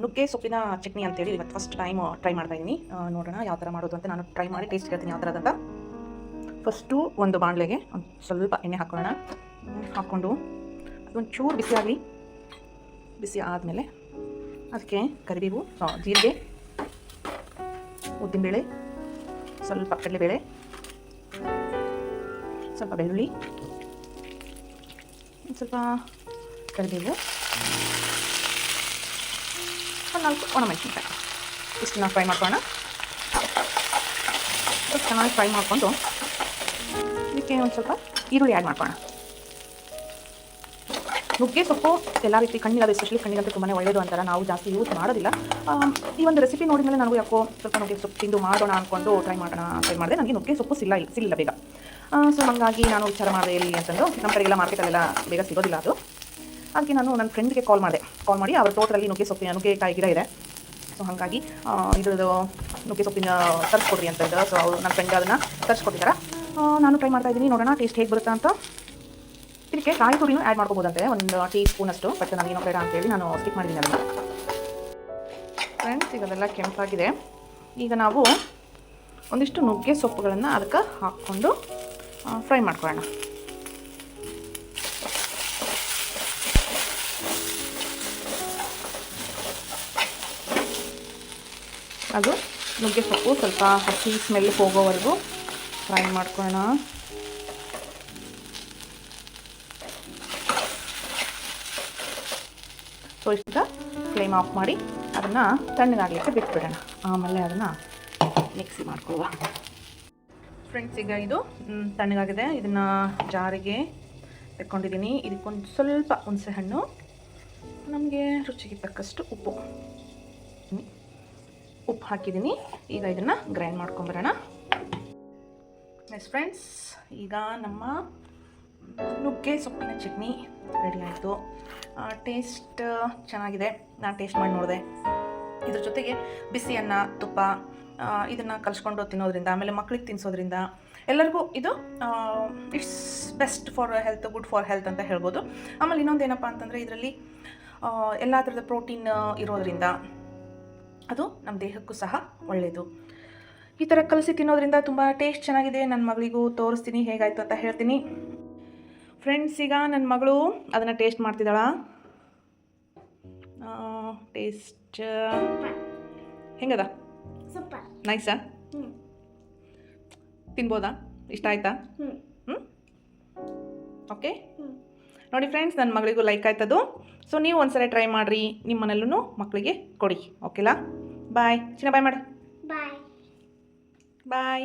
ನುಗ್ಗೆ ಸೊಪ್ಪಿನ ಚಟ್ನಿ ಅಂತೇಳಿ ಇವತ್ತು ಫಸ್ಟ್ ಟೈಮ್ ಟ್ರೈ ಮಾಡ್ತಾ ಇದ್ದೀನಿ. ನೋಡೋಣ ಯಾವ ಥರ ಮಾಡೋದು ಅಂತ. ನಾನು ಟ್ರೈ ಮಾಡಿ ಟೇಸ್ಟ್ ಹೇಳ್ತೀನಿ ಯಾವ ಥರದಂತ. ಫಸ್ಟು ಒಂದು ಬಾಣಲೆಗೆ ಒಂದು ಸ್ವಲ್ಪ ಎಣ್ಣೆ ಹಾಕೋಣ. ಹಾಕ್ಕೊಂಡು ಅದೊಂದು ಚೂರು ಬಿಸಿಯಾಗಲಿ. ಬಿಸಿ ಆದಮೇಲೆ ಅದಕ್ಕೆ ಕರಿಬೇವು, ಜೀರಿಗೆ, ಉದ್ದಿನಬೇಳೆ, ಸ್ವಲ್ಪ ಕಡಲೆಬೇಳೆ, ಸ್ವಲ್ಪ ಬೆಳ್ಳುಳ್ಳಿ, ಸ್ವಲ್ಪ ಕರಿಬೇವು, ಒಂದು 4 ಒಣಮೆಣಸಿನ್ಕಾಯಿ ಇಷ್ಟನ್ನ ಫ್ರೈ ಮಾಡ್ಕೊಳ್ಳೋಣ. ಚೆನ್ನಾಗಿ ಫ್ರೈ ಮಾಡಿಕೊಂಡು ಇದಕ್ಕೆ ಒಂದು ಸ್ವಲ್ಪ ಈರುಳ್ಳಿ ಆ್ಯಡ್ ಮಾಡ್ಕೊಳ್ಳೋಣ. ನುಗ್ಗೆ ಸೊಪ್ಪು ಎಲ್ಲ ರೀತಿ ಕಣ್ಣಿಗೆ, ಎಸ್ಪೆಷಲಿ ಕಣ್ಣಿಗಂತೂ ತುಂಬಾ ಒಳ್ಳೆಯದು ಅಂತಾರೆ. ನಾವು ಜಾಸ್ತಿ ಯೂಸ್ ಮಾಡೋದಿಲ್ಲ. ಈ ಒಂದು ರೆಸಿಪಿ ನೋಡಿದ್ಮೇಲೆ ನನಗೂ ಯಾಕೋ ಸ್ವಲ್ಪ ನುಗ್ಗೆ ಸೊಪ್ಪು ತಿಂದು ಮಾಡೋಣ ಅಂದ್ಕೊಂಡು ಟ್ರೈ ಮಾಡಿದೆ. ನನಗೆ ನುಗ್ಗೆ ಸೊಪ್ಪು ಸಿಗಲಿಲ್ಲ ಬೇಗ. ಸೊ ಹಾಗಾಗಿ ನಾನು ವಿಚಾರ ಮಾಡಿದೆ ಎಲ್ಲಿ ಅಂತಂದು. ನಮ್ಮ ಕಡೆಗೆಲ್ಲ ಮಾರ್ಕೆಟಲ್ಲೆಲ್ಲ ಬೇಗ ಸಿಗೋದಿಲ್ಲ ಅದು. ಅದಕ್ಕೆ ನಾನು ನನ್ನ ಫ್ರೆಂಡ್ಗೆ ಕಾಲ್ ಮಾಡಿ ಅವ್ರ ತೋಟದಲ್ಲಿ ನುಗ್ಗೆಕಾಯಿ ಗಿಡ ಇದೆ. ಸೊ ಹಾಗಾಗಿ ಇದ್ರದ್ದು ನುಗ್ಗೆ ಸೊಪ್ಪಿನ ತರಿಸ್ಕೊಡ್ರಿ ಅಂತಂದು. ಸೊ ಅವರು ನನ್ನ ಫ್ರೆಂಡ್ ಅದನ್ನು ತರಿಸ್ಕೊಟ್ಟಿದ್ದಾರೆ. ನಾನು ಟ್ರೈ ಮಾಡ್ತಾಯಿದ್ದೀನಿ, ನೋಡೋಣ ಟೇಸ್ಟ್ ಹೇಗೆ ಬರುತ್ತಾ ಅಂತ. ಇದಕ್ಕೆ ಕಾಯಿ ತುರಿನೂ ಆ್ಯಡ್ ಮಾಡ್ಕೋಬೋದಂತೆ, ಒಂದು ಟೀ ಸ್ಪೂನಷ್ಟು. ಬಟ್ ನನಗೇನೋ ಬೇಡ ಅಂತೇಳಿ ನಾನು ಸ್ಕಿಪ್ ಮಾಡಿದ್ದೀನಿ ಅದನ್ನು. ಫ್ರೆಂಡ್ಸ್, ಈಗ ಅದೆಲ್ಲ ಕೆಂಪಾಗಿದೆ. ಈಗ ನಾವು ಒಂದಿಷ್ಟು ನುಗ್ಗೆ ಸೊಪ್ಪುಗಳನ್ನು ಅದಕ್ಕೆ ಹಾಕ್ಕೊಂಡು ಫ್ರೈ ಮಾಡ್ಕೊಳ್ಳೋಣ. ಅದು ನುಗ್ಗೆ ಸೊಪ್ಪು ಸ್ವಲ್ಪ ಹಸಿ ಸ್ಮೆಲ್ ಹೋಗೋವರೆಗೂ ಫ್ರೈ ಮಾಡ್ಕೊಳ್ಳೋಣ. ಸೊ ಈಗ ಫ್ಲೇಮ್ ಆಫ್ ಮಾಡಿ ಅದನ್ನು ತಣ್ಣಗಾಗಲಿಕ್ಕೆ ಬಿಟ್ಬಿಡೋಣ. ಆಮೇಲೆ ಅದನ್ನು ಮಿಕ್ಸಿ ಮಾಡ್ಕೊಳ್ಳುವ. ಫ್ರೆಂಡ್ಸ್, ಈಗ ಇದು ತಣ್ಣಗಾಗಿದೆ. ಇದನ್ನು ಜಾರಿಗೆ ತೆಕ್ಕೊಂಡಿದ್ದೀನಿ. ಇದಕ್ಕೊಂದು ಸ್ವಲ್ಪ ಹುಣಸೆ ಹಣ್ಣು, ನಮಗೆ ರುಚಿಗೆ ತಕ್ಕಷ್ಟು ಉಪ್ಪು ಹಾಕಿದ್ದೀನಿ. ಈಗ ಇದನ್ನು ಗ್ರೈಂಡ್ ಮಾಡ್ಕೊಂಬರೋಣ. ಎಸ್ ಫ್ರೆಂಡ್ಸ್, ಈಗ ನಮ್ಮ ನುಗ್ಗೆ ಸೊಪ್ಪಿನ ಚಟ್ನಿ ರೆಡಿ ಆಯಿತು. ಟೇಸ್ಟ್ ಚೆನ್ನಾಗಿದೆ. ನಾನು ಟೇಸ್ಟ್ ಮಾಡಿ ನೋಡಿದೆ. ಇದ್ರ ಜೊತೆಗೆ ಬಿಸಿ ಅನ್ನ, ತುಪ್ಪ ಇದನ್ನು ಕಲಿಸ್ಕೊಂಡು ತಿನ್ನೋದ್ರಿಂದ, ಆಮೇಲೆ ಮಕ್ಳಿಗೆ ತಿನ್ನಿಸೋದ್ರಿಂದ ಎಲ್ಲರಿಗೂ ಇದು it's best for health, good for health ಅಂತ ಹೇಳ್ಬೋದು. ಆಮೇಲೆ ಇನ್ನೊಂದು ಏನಪ್ಪ ಅಂತಂದರೆ ಇದರಲ್ಲಿ ಎಲ್ಲ ಥರದ ಪ್ರೋಟೀನ್ ಇರೋದ್ರಿಂದ ಅದು ನಮ್ಮ ದೇಹಕ್ಕೂ ಸಹ ಒಳ್ಳೆಯದು. ಈ ಥರ ಕಲಸಿ ತಿನ್ನೋದ್ರಿಂದ ತುಂಬ ಟೇಸ್ಟ್ ಚೆನ್ನಾಗಿದೆ. ನನ್ನ ಮಗಳಿಗೂ ತೋರಿಸ್ತೀನಿ ಹೇಗಾಯಿತು ಅಂತ ಹೇಳ್ತೀನಿ. ಫ್ರೆಂಡ್ಸ್, ಈಗ ನನ್ನ ಮಗಳು ಅದನ್ನು ಟೇಸ್ಟ್ ಮಾಡ್ತಿದ್ದಾಳ. ಟೇಸ್ಟ್ ಹೆಂಗದ? ಸೂಪರ್, ನೈಸಾ? ತಿನ್ಬೋದಾ? ಇಷ್ಟ ಆಯ್ತಾ? ಓಕೆ. ನೋಡಿ ಫ್ರೆಂಡ್ಸ್, ನನ್ನ ಮಗಳಿಗೂ ಲೈಕ್ ಆಯ್ತದು. ಸೊ ನೀವು ಒಂದ್ಸಲ ಟ್ರೈ ಮಾಡಿರಿ, ನಿಮ್ಮ ಮನೆಯಲ್ಲೂ ಮಕ್ಕಳಿಗೆ ಕೊಡಿ. ಓಕೆಲಾ? ಬಾಯ್ ಚಿನ್ನ, ಬಾಯ್ ಮಾಡಿ. ಬಾಯ್. ಬಾಯ್.